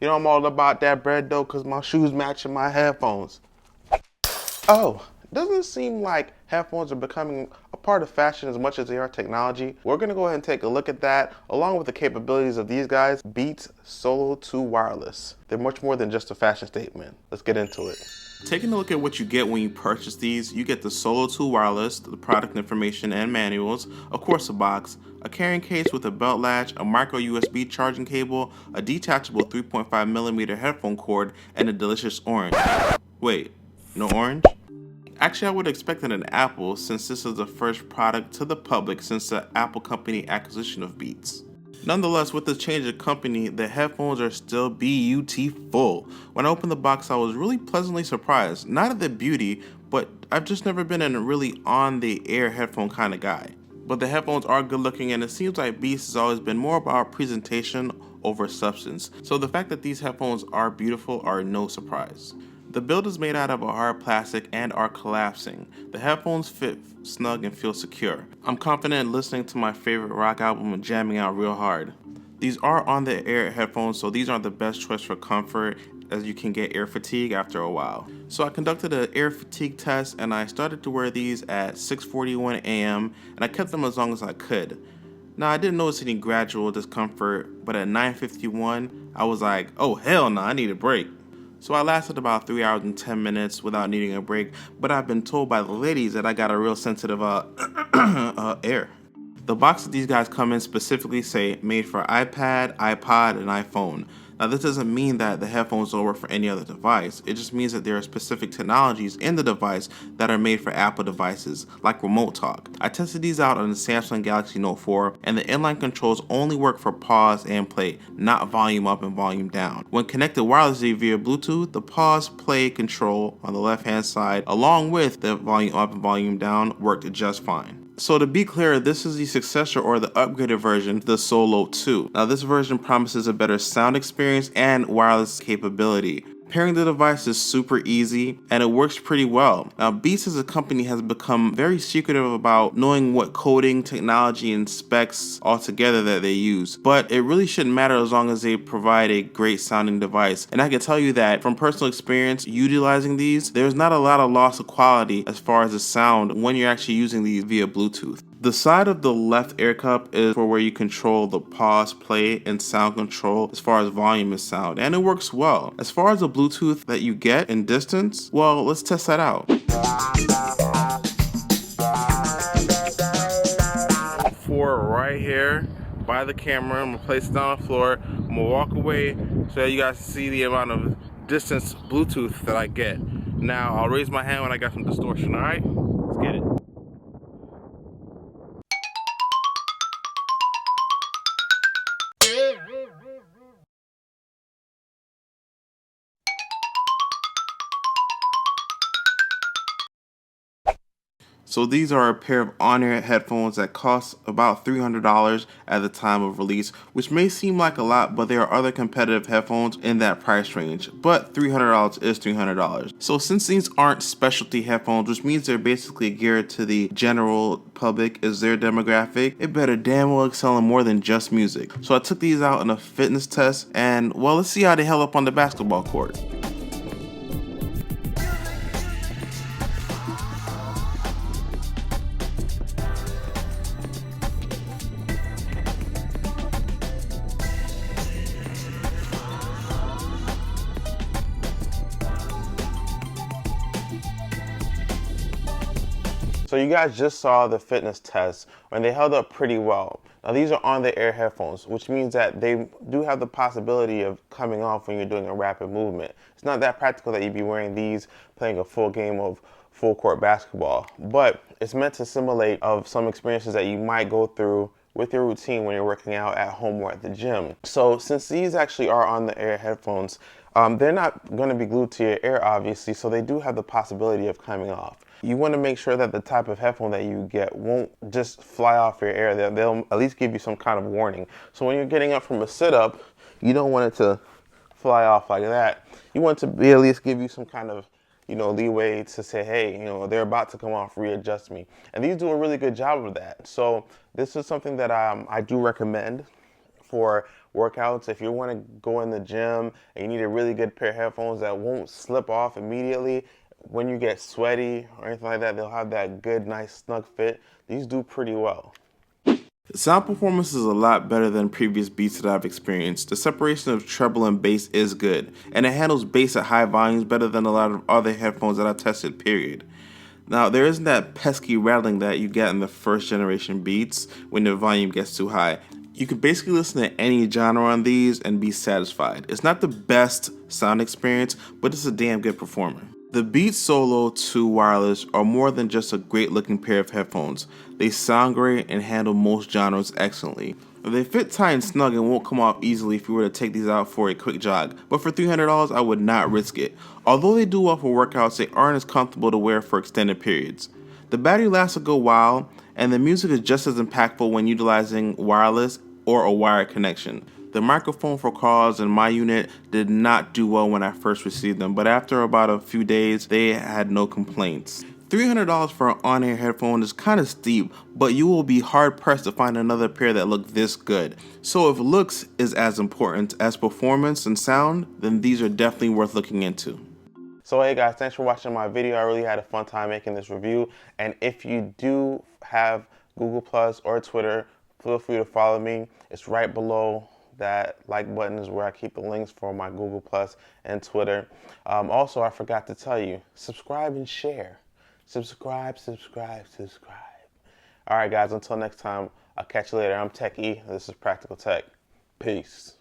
You know I'm all about that bread though, cause my shoes matching my headphones. Oh, doesn't seem like headphones are becoming a part of fashion as much as they are technology. We're gonna go ahead and take a look at that, along with the capabilities of these guys, Beats Solo 2 Wireless. They're much more than just a fashion statement. Let's get into it. Taking a look at what you get when you purchase these, you get the Solo 2 Wireless, the product information and manuals, of course a box, a carrying case with a belt latch, a micro USB charging cable, a detachable 3.5mm headphone cord, and a delicious orange. Wait, no orange? Actually, I would have expected an Apple since this is the first product to the public since the Apple company acquisition of Beats. Nonetheless, with the change of company, the headphones are still beautiful. When I opened the box, I was really pleasantly surprised. Not at the beauty, but I've just never been a really on-the-air headphone kind of guy. But the headphones are good looking, and it seems like Beats has always been more about presentation over substance. So the fact that these headphones are beautiful are no surprise. The build is made out of a hard plastic and are collapsing. The headphones fit snug and feel secure. I'm confident in listening to my favorite rock album and jamming out real hard. These are on the air headphones, so these aren't the best choice for comfort, as you can get air fatigue after a while. So I conducted an air fatigue test and I started to wear these at 6:41 a.m. and I kept them as long as I could. Now I didn't notice any gradual discomfort, but at 9:51 I was like, oh hell no, I need a break. So I lasted about 3 hours and 10 minutes without needing a break, but I've been told by the ladies that I got a real sensitive air. The box that these guys come in specifically say made for iPad, iPod, and iPhone. Now this doesn't mean that the headphones don't work for any other device. It just means that there are specific technologies in the device that are made for Apple devices, like Remote Talk. I tested these out on the Samsung Galaxy Note 4, and the inline controls only work for pause and play, not volume up and volume down. When connected wirelessly via Bluetooth, the pause play control on the left hand side, along with the volume up and volume down, worked just fine. So to be clear, this is the successor or the upgraded version, the Solo 2. Now this version promises a better sound experience and wireless capability. Pairing the device is super easy and it works pretty well. Now Beats as a company has become very secretive about knowing what coding, technology, and specs altogether that they use. But it really shouldn't matter as long as they provide a great sounding device. And I can tell you that from personal experience utilizing these, there's not a lot of loss of quality as far as the sound when you're actually using these via Bluetooth. The side of the left air cup is for where you control the pause, play, and sound control as far as volume and sound, and it works well. As far as the Bluetooth that you get in distance, well, let's test that out. For right here by the camera, I'm gonna place it down on the floor. I'm gonna walk away so that you guys see the amount of distance Bluetooth that I get. Now, I'll raise my hand when I got some distortion, all right? Let's get it. So these are a pair of on-ear headphones that cost about $300 at the time of release, which may seem like a lot, but there are other competitive headphones in that price range. But $300 is $300. So since these aren't specialty headphones, which means they're basically geared to the general public as their demographic, it better damn well excel in more than just music. So I took these out in a fitness test, and well, let's see how they held up on the basketball court. So you guys just saw the fitness test and they held up pretty well. Now these are on the air headphones, which means that they do have the possibility of coming off when you're doing a rapid movement. It's not that practical that you'd be wearing these playing a full game of full court basketball, but it's meant to simulate of some experiences that you might go through with your routine when you're working out at home or at the gym. So since these actually are on the air headphones, they're not going to be glued to your ear obviously, so they do have the possibility of coming off. You want to make sure that the type of headphone that you get won't just fly off your ear. They'll at least give you some kind of warning. So when you're getting up from a sit-up, you don't want it to fly off like that. You want it to be at least give you some kind of leeway to say, hey, they're about to come off, readjust me. And these do a really good job of that. So this is something that I do recommend for workouts. If you want to go in the gym and you need a really good pair of headphones that won't slip off immediately when you get sweaty or anything like that, they'll have that good, nice, snug fit. These do pretty well. The sound performance is a lot better than previous Beats that I've experienced. The separation of treble and bass is good, and it handles bass at high volumes better than a lot of other headphones that I've tested, period. Now, there isn't that pesky rattling that you get in the first generation Beats when the volume gets too high. You can basically listen to any genre on these and be satisfied. It's not the best sound experience, but it's a damn good performer. The Beats Solo 2 Wireless are more than just a great looking pair of headphones. They sound great and handle most genres excellently. They fit tight and snug and won't come off easily if you were to take these out for a quick jog, but for $300 I would not risk it. Although they do well for workouts, they aren't as comfortable to wear for extended periods. The battery lasts a good while, and the music is just as impactful when utilizing wireless or a wired connection. The microphone for calls in my unit did not do well when I first received them, but after about a few days, they had no complaints. $300 for an on-ear headphone is kind of steep, but you will be hard-pressed to find another pair that look this good. So if looks is as important as performance and sound, then these are definitely worth looking into. So hey guys, thanks for watching my video. I really had a fun time making this review. And if you do have Google Plus or Twitter, feel free to follow me. It's right below that like button is where I keep the links for my Google Plus and Twitter. Also, I forgot to tell you, subscribe and share. Subscribe. All right, guys, until next time, I'll catch you later. I'm Tech E. This is Practical Tech. Peace.